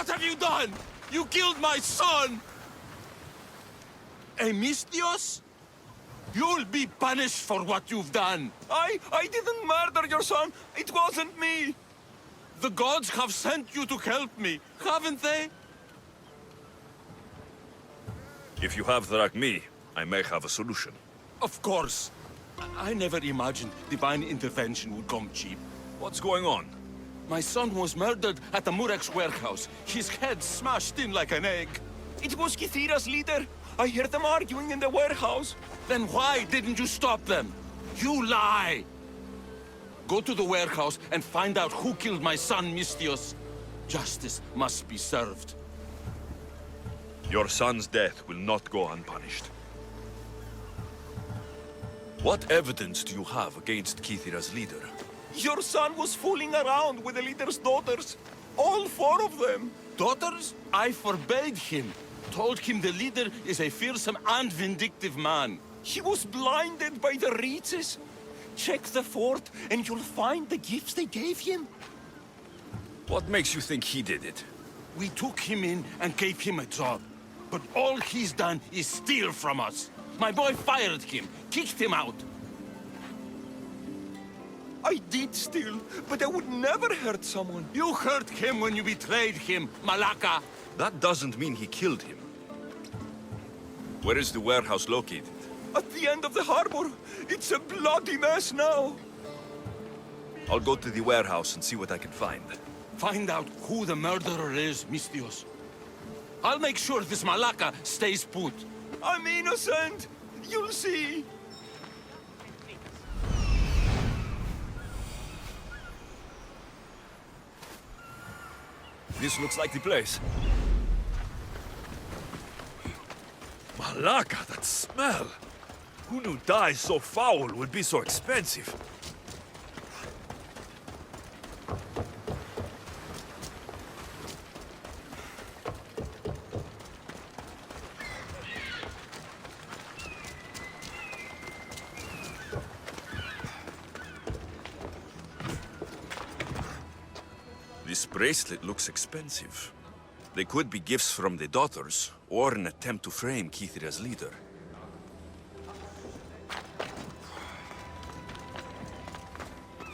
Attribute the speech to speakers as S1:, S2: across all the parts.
S1: What have you done? You killed my son! Amistios? You'll be punished for what you've done.
S2: I didn't murder your son. It wasn't me.
S1: The gods have sent you to help me, haven't they?
S3: If you have like me, I may have a solution.
S1: Of course. I never imagined divine intervention would come cheap.
S3: What's going on?
S1: My son was murdered at the Murex warehouse. His head smashed in like an egg.
S2: It was Kassandра's leader. I heard them arguing in the warehouse.
S1: Then why didn't you stop them? You lie! Go to the warehouse and find out who killed my son, Mistios. Justice must be served.
S3: Your son's death will not go unpunished. What evidence do you have against Kassandра's leader?
S2: Your son was fooling around with the leader's daughters. All 4 of them.
S1: Daughters? I forbade him. Told him the leader is a fearsome and vindictive man.
S2: He was blinded by the reaches. Check the fort and you'll find the gifts they gave him.
S3: What makes you think he did it?
S1: We took him in and gave him a job. But all he's done is steal from us. My boy fired him, kicked him out.
S2: I did steal, but I would never hurt someone.
S1: You hurt him when you betrayed him, Malaka.
S3: That doesn't mean he killed him. Where is the warehouse located?
S2: At the end of the harbor. It's a bloody mess now.
S3: I'll go to the warehouse and see what I can find.
S1: Find out who the murderer is, Mistios. I'll make sure this Malaka stays put.
S2: I'm innocent. You'll see.
S3: This looks like the place. Malaka, that smell! Who knew dye so foul would be so expensive? This bracelet looks expensive. They could be gifts from the daughters, or an attempt to frame Kassandра's leader.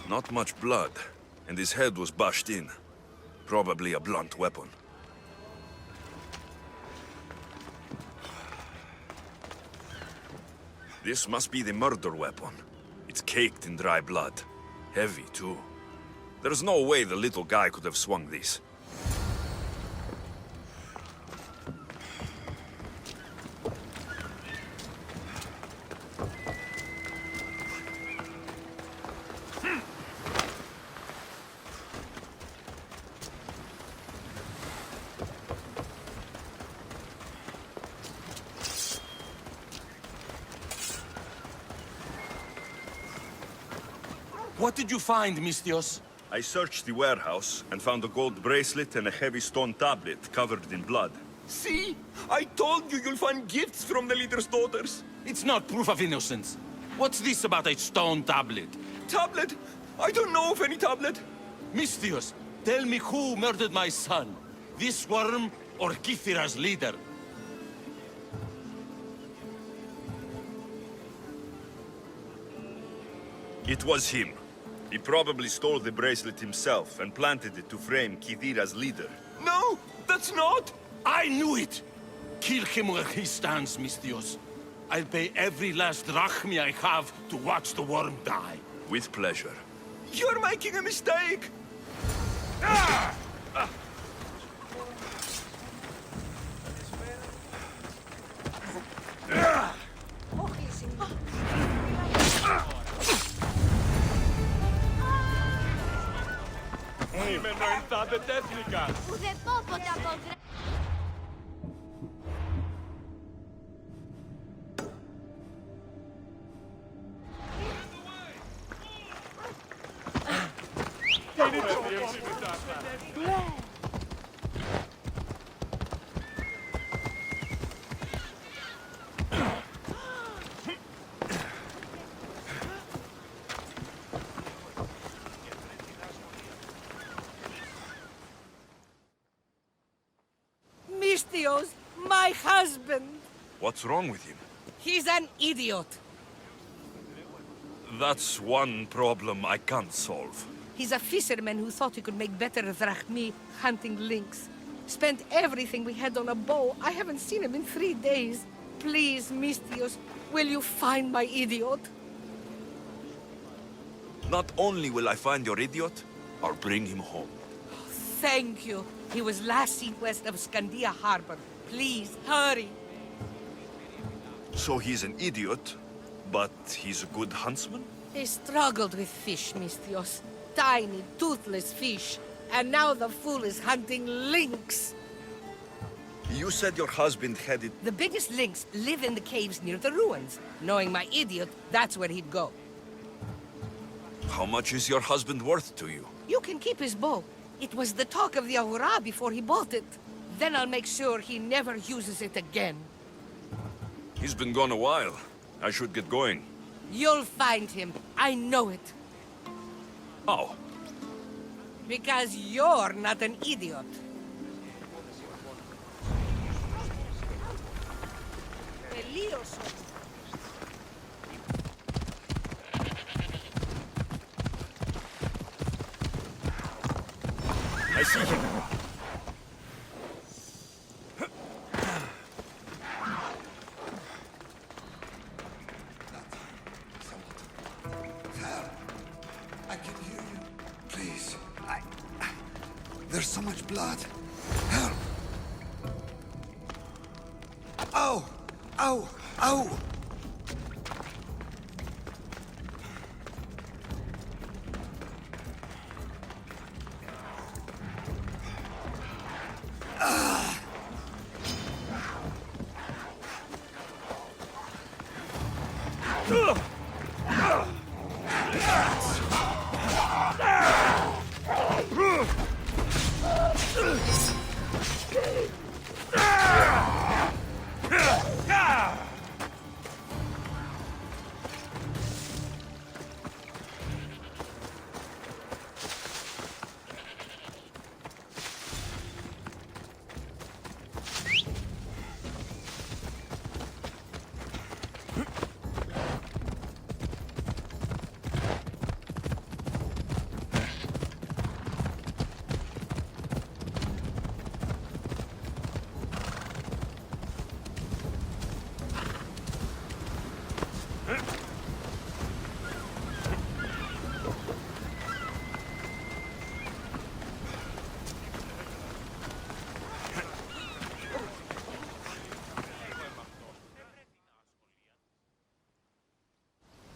S3: Not much blood, and his head was bashed in. Probably a blunt weapon. This must be the murder weapon. It's caked in dry blood. Heavy, too. There's no way the little guy could have swung this.
S1: What did you find, Mistios?
S3: I searched the warehouse and found a gold bracelet and a heavy stone tablet covered in blood.
S2: See? I told you you'll find gifts from the leader's daughters.
S1: It's not proof of innocence. What's this about a stone tablet?
S2: Tablet? I don't know of any tablet.
S1: Mistios, tell me who murdered my son. This worm or Kassandра's leader?
S3: It was him. He probably stole the bracelet himself and planted it to frame Kassandра's leader.
S2: No, that's not.
S1: I knew it! Kill him where he stands, Mistios. I'll pay every last drachmi I have to watch the worm die.
S3: With pleasure.
S2: You're making a mistake.
S4: Που δεν πω ποτέ από
S5: Misthios, my husband.
S3: What's wrong with him?
S5: He's an idiot.
S3: That's one problem I can't solve.
S5: He's a fisherman who thought he could make better drachmi hunting lynx. Spent everything we had on a bow. I haven't seen him in 3 days. Please, Misthios, will you find my idiot?
S3: Not only will I find your idiot, I'll bring him home.
S5: Thank you. He was last seen west of Scandia Harbor. Please, hurry.
S3: So he's an idiot, but he's a good huntsman?
S5: He struggled with fish, Misthios. Tiny, toothless fish. And now the fool is hunting lynx.
S3: You said your husband headed...
S5: The biggest lynx live in the caves near the ruins. Knowing my idiot, that's where he'd go.
S3: How much is your husband worth to you?
S5: You can keep his bow. It was the talk of the Ahura before he bought it. Then I'll make sure he never uses it again.
S3: He's been gone a while. I should get going.
S5: You'll find him. I know it.
S3: How?
S5: Because you're not an idiot.
S3: I see him.
S6: I can hear you. Please. There's so much blood. Help! Ow! Ow! Ow!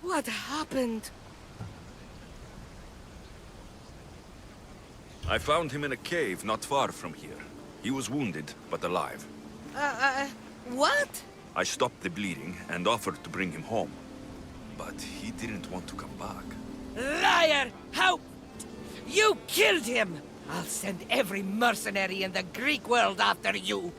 S5: What happened?
S3: I found him in a cave not far from here. He was wounded, but alive.
S5: What?
S3: I stopped the bleeding and offered to bring him home. But he didn't want to come back.
S5: Liar! How? You killed him! I'll send every mercenary in the Greek world after you!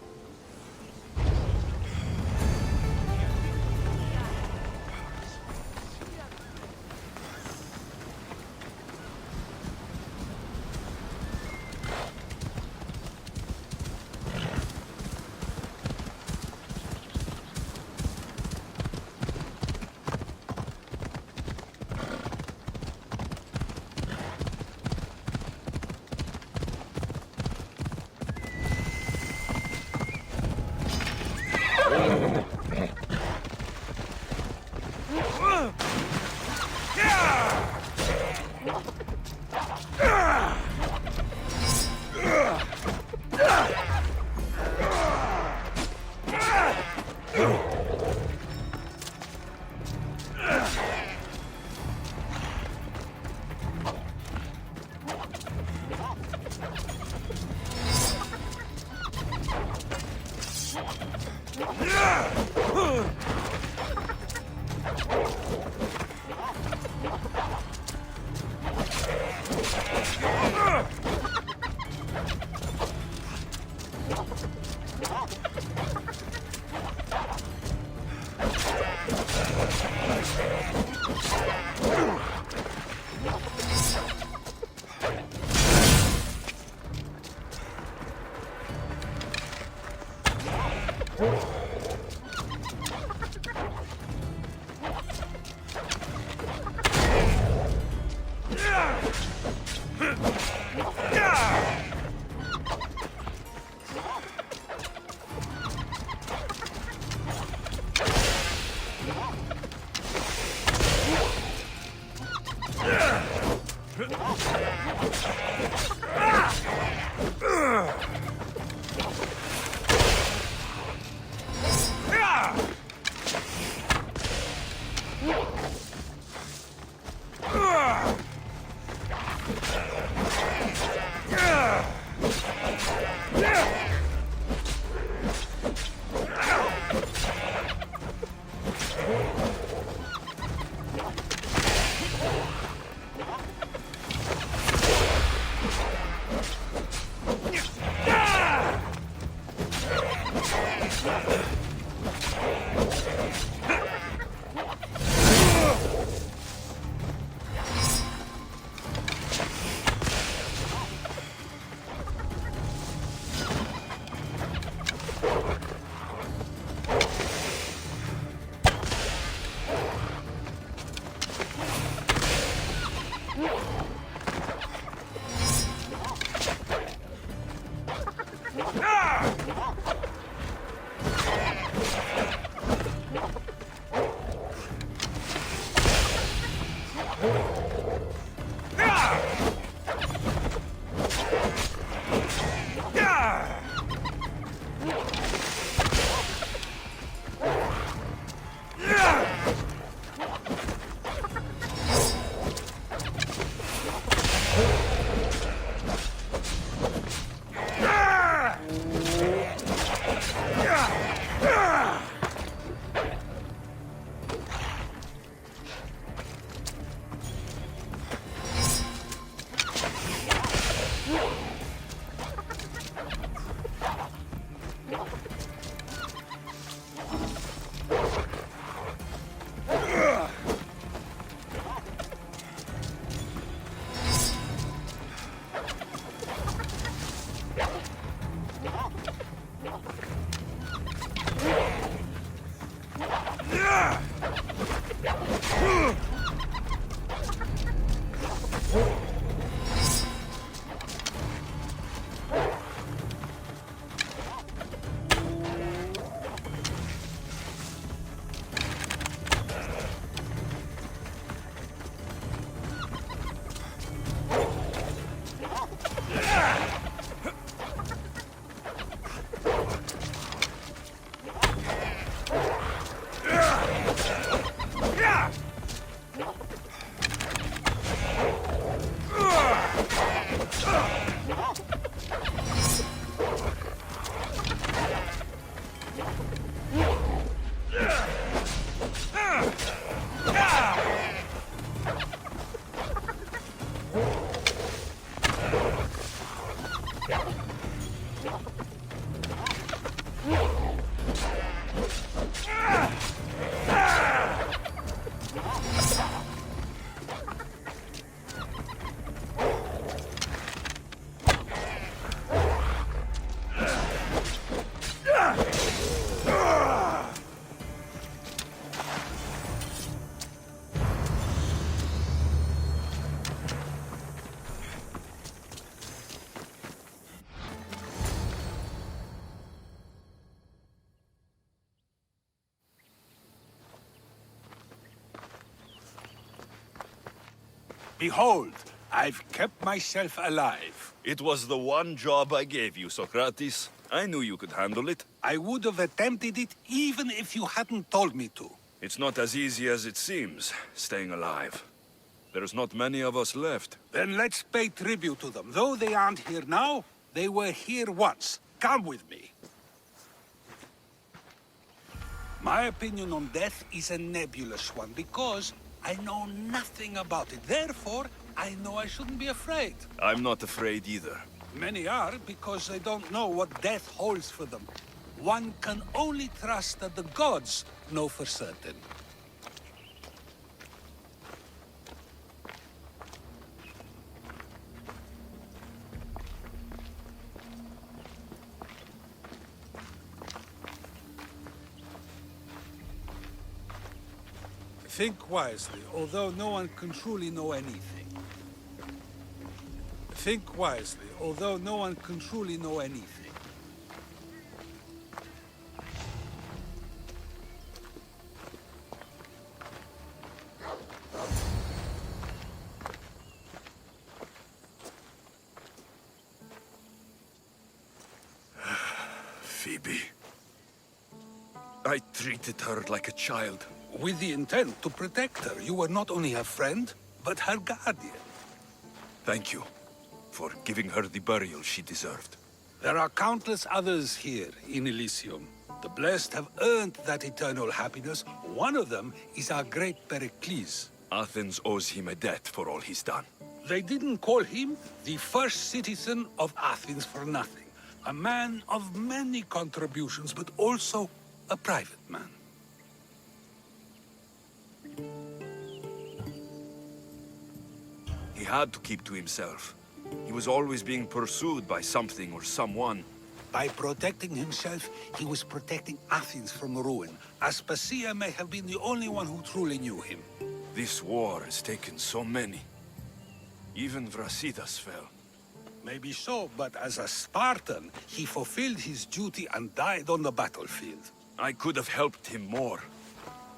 S7: Behold, I've kept myself alive.
S3: It was the one job I gave you, Socrates. I knew you could handle it.
S7: I would have attempted it even if you hadn't told me to.
S3: It's not as easy as it seems, staying alive. There's not many of us left.
S7: Then let's pay tribute to them. Though they aren't here now, they were here once. Come with me. My opinion on death is a nebulous one because I know nothing about it. Therefore, I know I shouldn't be afraid.
S3: I'm not afraid either.
S7: Many are because they don't know what death holds for them. One can only trust that the gods know for certain. Think wisely, although no one can truly know anything. Think wisely, although no one can truly know anything.
S3: Phoebe. I treated her like a child.
S7: With the intent to protect her, you were not only her friend, but her guardian.
S3: Thank you for giving her the burial she deserved.
S7: There are countless others here in Elysium. The blessed have earned that eternal happiness. One of them is our great Pericles.
S3: Athens owes him a debt for all he's done.
S7: They didn't call him the first citizen of Athens for nothing. A man of many contributions, but also a private man.
S3: He had to keep to himself. He was always being pursued by something or someone.
S7: By protecting himself, he was protecting Athens from ruin. Aspasia may have been the only one who truly knew him.
S3: This war has taken so many. Even Brasidas fell.
S7: Maybe so, but as a Spartan, he fulfilled his duty and died on the battlefield.
S3: I could have helped him more.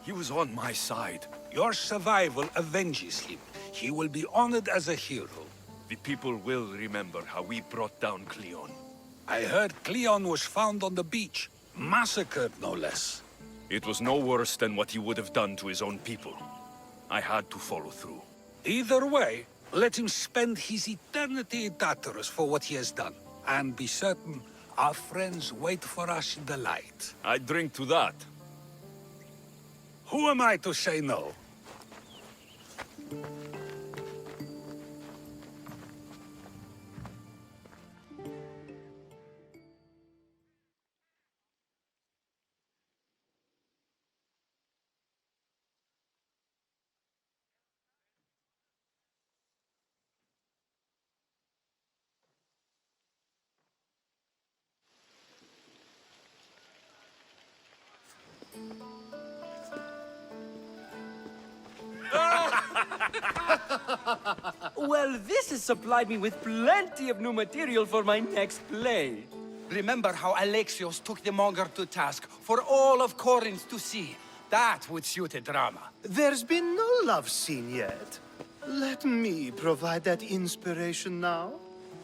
S3: He was on my side.
S7: Your survival avenges him. He will be honored as a hero.
S3: The people will remember how we brought down Cleon.
S7: I heard Cleon was found on the beach. Massacred, no less.
S3: It was no worse than what he would have done to his own people. I had to follow through.
S7: Either way, let him spend his eternity in Tartarus for what he has done. And be certain, our friends wait for us in the light.
S3: I drink to that.
S7: Who am I to say no?
S8: Well, this has supplied me with plenty of new material for my next play.
S9: Remember how Alexios took the monger to task for all of Corinth to see? That would suit a drama.
S10: There's been no love scene yet. Let me provide that inspiration now.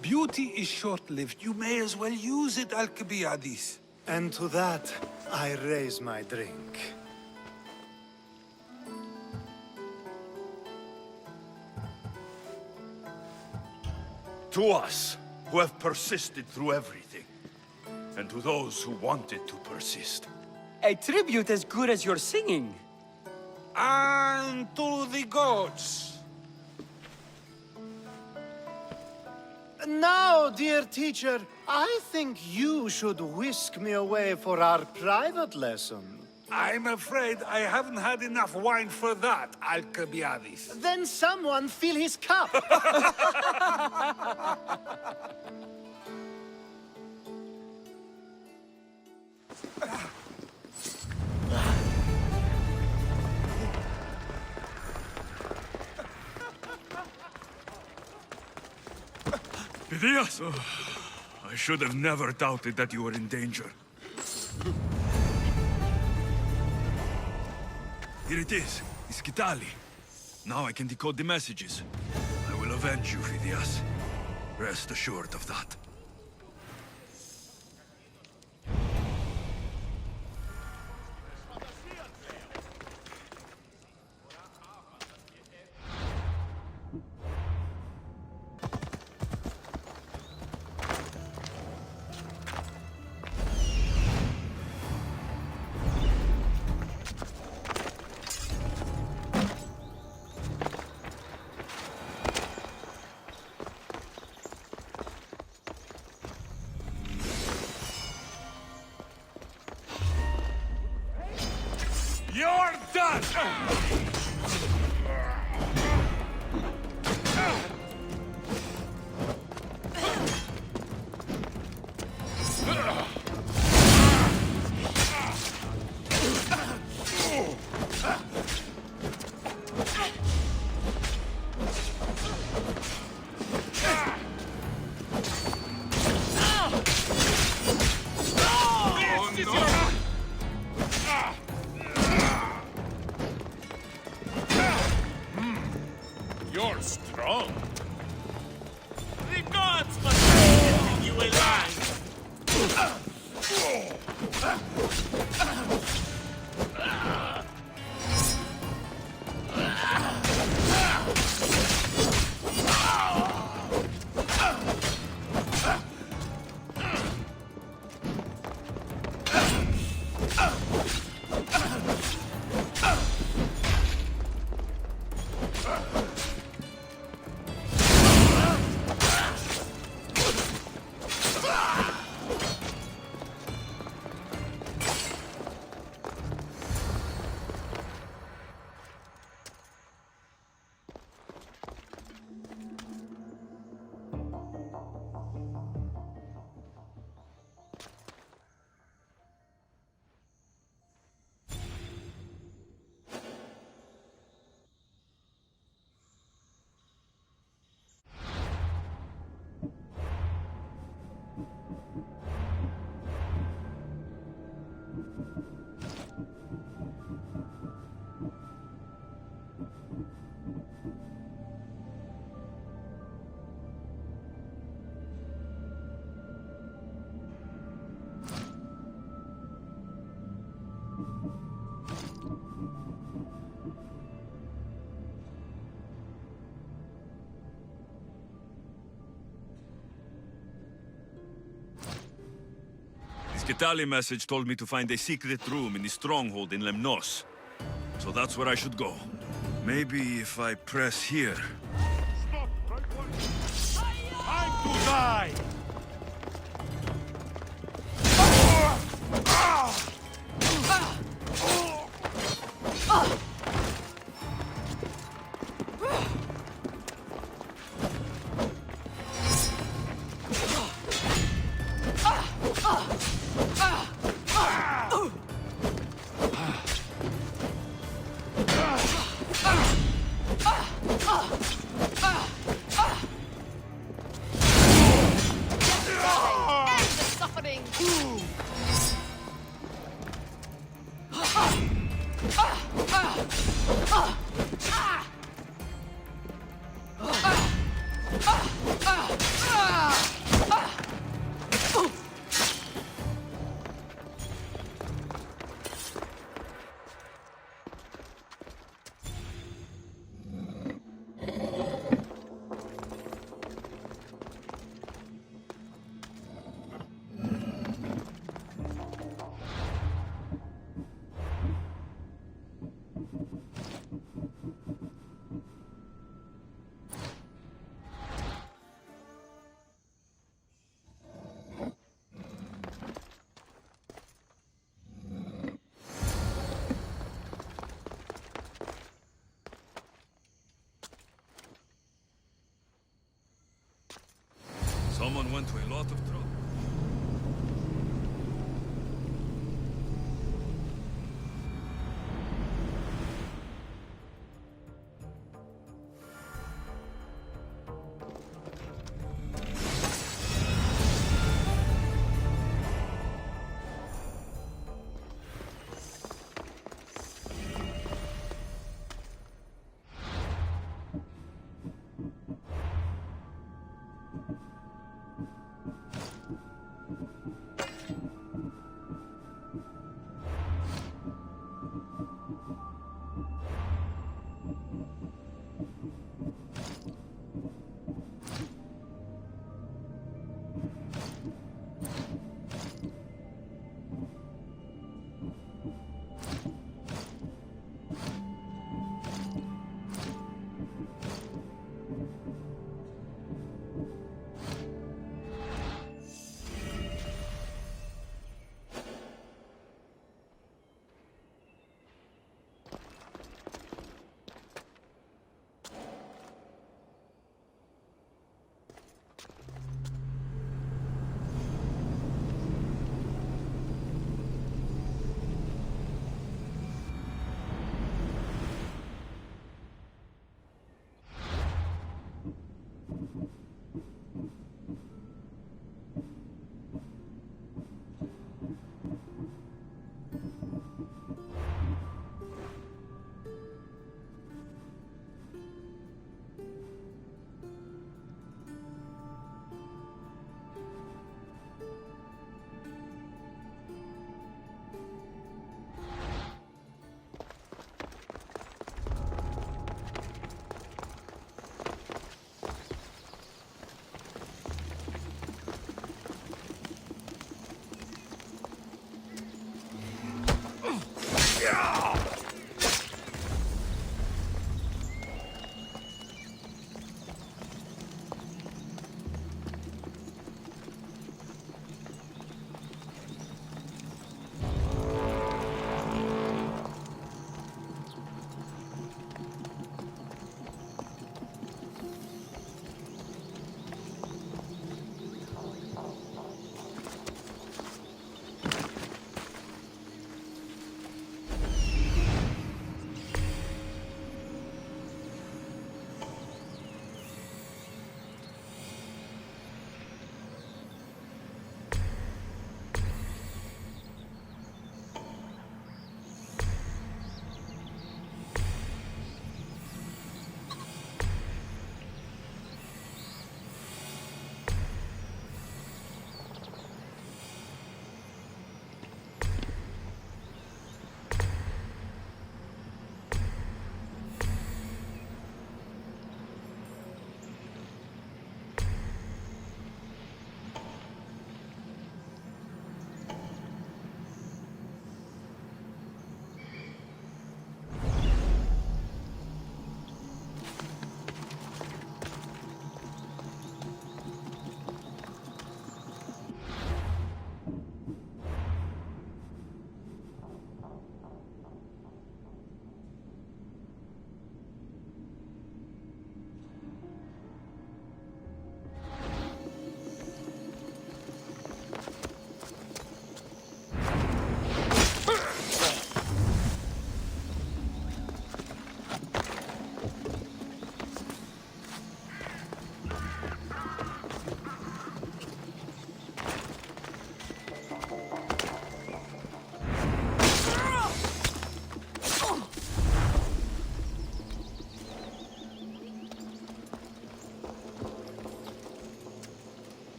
S7: Beauty is short-lived. You may as well use it, Alcibiades.
S10: And to that, I raise my drink.
S3: To us, who have persisted through everything. And to those who wanted to persist.
S8: A tribute as good as your singing.
S7: And to the gods.
S10: Now, dear teacher, I think you should whisk me away for our private lesson.
S7: I'm afraid I haven't had enough wine for that, Alcibiades.
S10: Then someone fill his cup.
S3: Phidias! I should have never doubted that you were in danger. Here it is. It's Kitali. Now I can decode the messages. I will avenge you, Phidias. Rest assured of that. You're done! Skitali message told me to find a secret room in the stronghold in Lemnos. So that's where I should go. Maybe if I press here.
S4: Time to die!
S3: Someone went to a lot of trouble.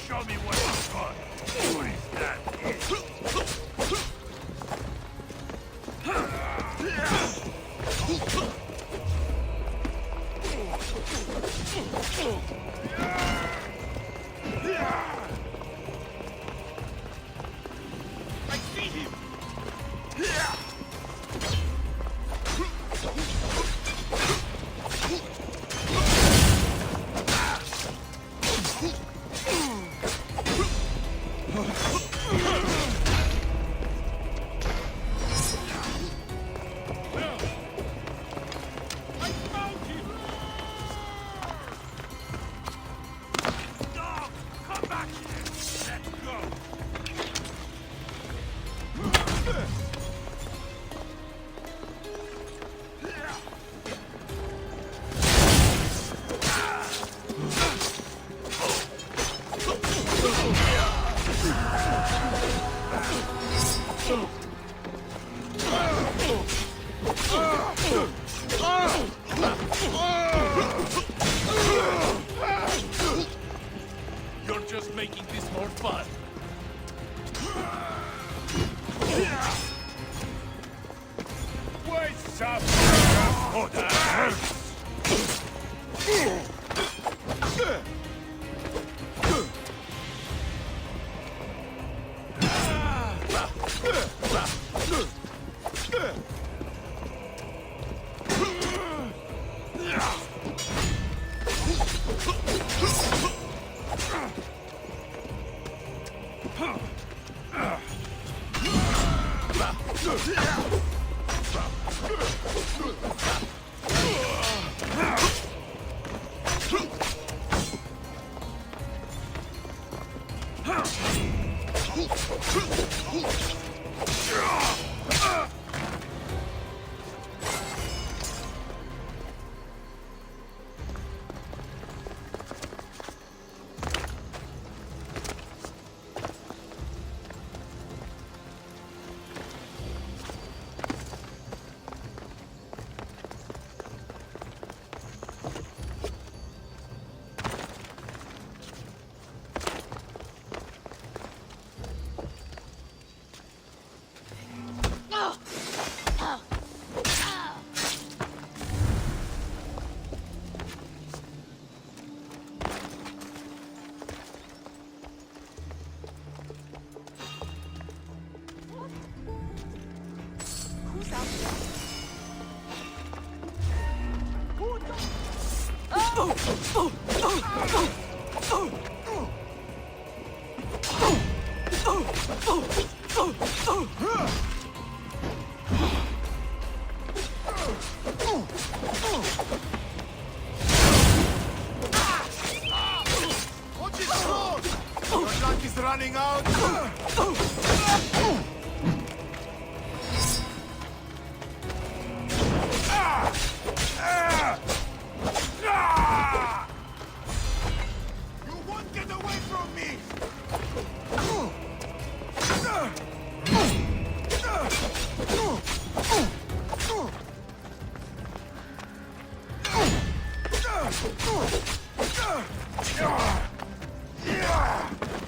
S4: Show me what you've got. What is that? I see him. I found him. Dog, come back here. Let's go. You're just making this more fun. What's up? Oh, that hurts.
S6: Running out! You won't get away from me! Yeah!